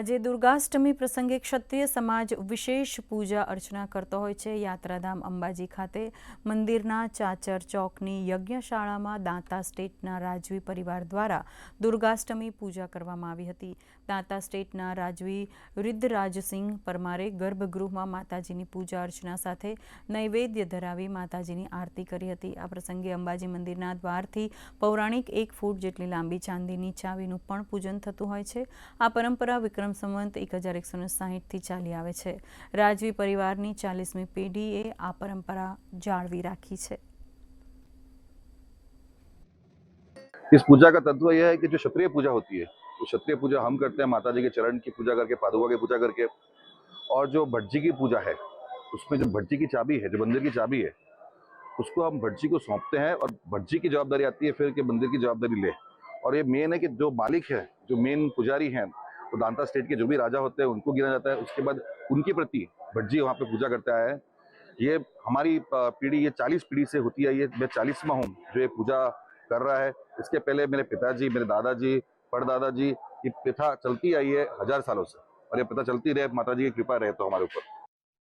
આજે દુર્ગાષ્ટમી પ્રસંગે ક્ષત્રિય સમાજ વિશેષ પૂજા અર્ચના કરતો હોય છે। યાત્રાધામ અંબાજી ખાતે મંદિરના ચાચર ચોકની યજ્ઞશાળામાં દાંતા સ્ટેટના રાજવી પરિવાર દ્વારા દુર્ગાષ્ટમી પૂજા કરવામાં આવી હતી। દાંતા સ્ટેટના રાજવી રિદ્ધરાજસિંહ પરમારે ગર્ભગૃહમાં માતાજીની પૂજા અર્ચના સાથે નૈવેદ્ય ધરાવી માતાજીની આરતી કરી હતી। આ પ્રસંગે અંબાજી મંદિરના દ્વારથી પૌરાણિક 1 ફૂટ જેટલી લાંબી ચાંદીની ચાવીનું પણ પૂજન થતું હોય છે। આ પરંપરા વિक्रम संवत 1160 થી ચાલી આવે છે। રાજવી પરિવારની 40મી પેઢીએ આ પરંપરા જાળવી રાખી છે। इस पूजा का तत्व यह है कि जो क्षत्रिय पूजा होती है, तो क्षत्रिय पूजा हम करते हैं माता जी के चरण की पूजा करके, पादुका की पूजा करके। और जो भटजी की पूजा है, उसमें जो भटजी की चाबी है, जो मंदिर की चाबी है, उसको हम भटजी को सौंपते हैं और भटजी की जवाबदारी आती है फिर कि मंदिर की जवाबदारी ले। और ये मेन है कि जो मालिक है, जो मेन पुजारी हैं, तो दांता स्टेट के जो भी राजा होते हैं उनको गिना जाता है। उसके बाद उनकी प्रति भटजी वहाँ पे पूजा करते आया है। ये हमारी पीढ़ी, ये 40 पीढ़ी से होती है। ये मैं 40वां हूँ जो ये पूजा कर रहा है। इसके पहले मेरे पिताजी, मेरे दादाजी, परदादाजी, ये प्रथा चलती आई है 1000 सालों से, और ये प्रथा चलती रहे, माता जी की कृपा रहे तो हमारे ऊपर।